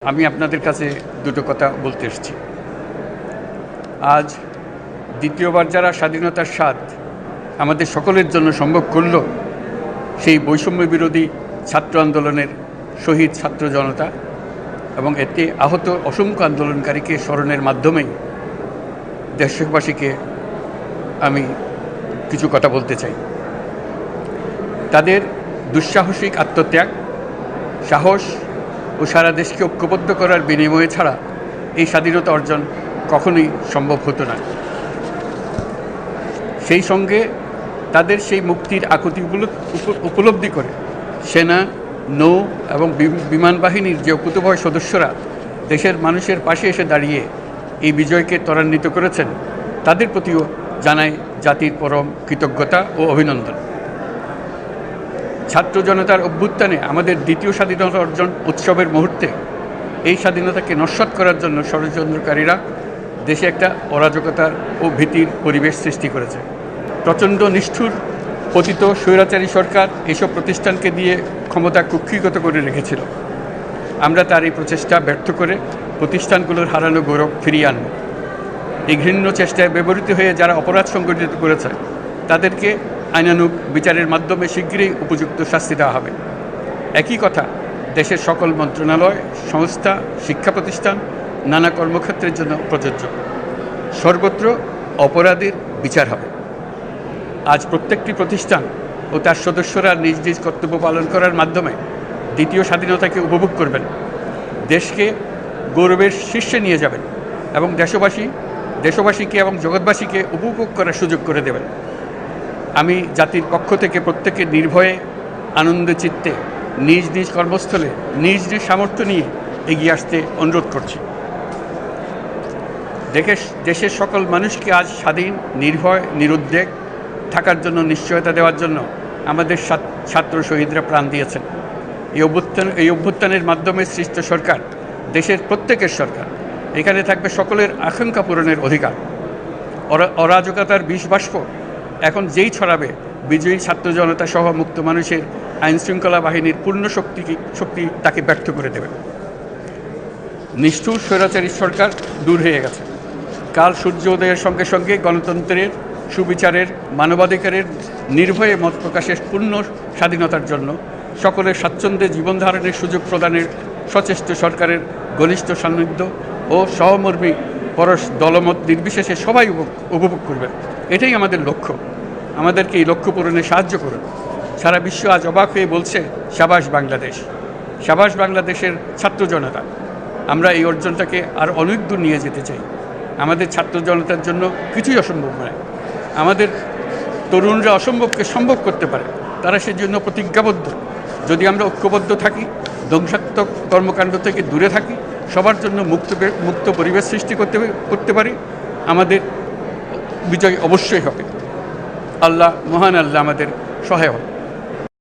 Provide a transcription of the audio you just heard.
আমি আপনাদের কাছে দুটো কথা বলতে এসেছি। আজ দ্বিতীয়বার যারা স্বাধীনতার স্বাদ আমাদের সকলের জন্য সম্ভব করল, সেই বৈষম্য বিরোধী ছাত্র আন্দোলনের শহীদ ছাত্র জনতা এবং এতে আহত অসংখ্য আন্দোলনকারীকে স্মরণের মাধ্যমেই দেশবাসীকে আমি কিছু কথা বলতে চাই। তাদের দুঃসাহসিক আত্মত্যাগ, সাহস ও সারা দেশকে ঐক্যবদ্ধ করার বিনিময়ে ছাড়া এই স্বাধীনতা অর্জন কখনোই সম্ভব হতো না। সেই সঙ্গে তাদের সেই মুক্তির আকুতি উপলব্ধি করে সেনা, নৌ এবং বিমান বাহিনীর যে অকুতোভয় সদস্যরা দেশের মানুষের পাশে এসে দাঁড়িয়ে এই বিজয়কে ত্বরান্বিত করেছেন, তাদের প্রতিও জানাই জাতির পরম কৃতজ্ঞতা ও অভিনন্দন। ছাত্র জনতার অভ্যুত্থানে আমাদের দ্বিতীয় স্বাধীনতা অর্জন উৎসবের মুহূর্তে এই স্বাধীনতাকে নস্যাৎ করার জন্য ষড়যন্ত্রকারীরা দেশে একটা অরাজকতার ও ভীতির পরিবেশ সৃষ্টি করেছে। প্রচণ্ড নিষ্ঠুর পতিত স্বৈরাচারী সরকার এসব প্রতিষ্ঠানকে দিয়ে ক্ষমতা কুক্ষিগত করে রেখেছিল। আমরা তার এই প্রচেষ্টা ব্যর্থ করে প্রতিষ্ঠানগুলোর হারানো গৌরব ফিরিয়ে আনব। এই ঘৃণ্য চেষ্টায় ব্যবহৃত হয়ে যারা অপরাধ সংগঠিত করেছে তাদেরকে আইনানুগ বিচারের মাধ্যমে শীঘ্রই উপযুক্ত শাস্তি দেওয়া হবে। একই কথা দেশের সকল মন্ত্রণালয়, সংস্থা, শিক্ষা প্রতিষ্ঠান, নানা কর্মক্ষেত্রের জন্য প্রযোজ্য। সর্বত্র অপরাধীর বিচার হবে। আজ প্রত্যেকটি প্রতিষ্ঠান ও তার সদস্যরা নিজ নিজ কর্তব্য পালন করার মাধ্যমে দ্বিতীয় স্বাধীনতাকে উপভোগ করবেন, দেশকে গৌরবের শীর্ষে নিয়ে যাবেন এবং দেশবাসীকে এবং জগৎবাসীকে উপভোগ করার সুযোগ করে দেবেন। আমি জাতির পক্ষ থেকে প্রত্যেকে নির্ভয়ে আনন্দ চিত্তে নিজ নিজ কর্মস্থলে নিজ নিজ সামর্থ্য নিয়ে এগিয়ে আসতে অনুরোধ করছি। দেশের সকল মানুষকে আজ স্বাধীন, নির্ভয়, নিরুদ্বেগ থাকার জন্য নিশ্চয়তা দেওয়ার জন্য আমাদের ছাত্র শহীদরা প্রাণ দিয়েছেন। এই অভ্যুত্থানের মাধ্যমে সৃষ্ট সরকার দেশের প্রত্যেকের সরকার। এখানে থাকবে সকলের আকাঙ্ক্ষা পূরণের অধিকার। অরাজকতার বিষবাষ্প এখন যেই ছড়াবে, বিজয়ী ছাত্র জনতা সহ মুক্ত মানুষের আইনশৃঙ্খলা বাহিনীর পূর্ণ শক্তি তাকে ব্যর্থ করে দেবে। নিষ্ঠুর স্বৈরাচারী সরকার দূর হয়ে গেছে। কাল সূর্য উদয়ের সঙ্গে সঙ্গে গণতন্ত্রের, সুবিচারের, মানবাধিকারের নির্ভয়ে মত প্রকাশের পূর্ণ স্বাধীনতার জন্য সকলের স্বাচ্ছন্দ্যে জীবনধারণের সুযোগ প্রদানের সচেষ্ট সরকারের ঘনিষ্ঠ সান্নিধ্য ও সহমর্মী পরশ দলমত নির্বিশেষে সবাই উপভোগ করবে। এটাই আমাদের লক্ষ্য। আমাদেরকে এই লক্ষ্য পূরণে সাহায্য করুন। সারা বিশ্ব আজ অবাক হয়ে বলছে, সাবাস বাংলাদেশ, সাবাস বাংলাদেশের ছাত্র জনতা। আমরা এই অর্জনটাকে আর অনেক দূর নিয়ে যেতে চাই। আমাদের ছাত্র জনতার জন্য কিছুই অসম্ভব নয়। আমাদের তরুণরা অসম্ভবকে সম্ভব করতে পারে, তারা সেজন্য প্রতিজ্ঞাবদ্ধ। যদি আমরা ঐক্যবদ্ধ থাকি, ধ্বংসাত্মক কর্মকাণ্ড থেকে দূরে থাকি, সবার জন্য মুক্ত পরিবেশ সৃষ্টি করতে পারি, আমাদের বিজয় অবশ্যই হবে। মহান আল্লাহ আমাদের সহায় হন।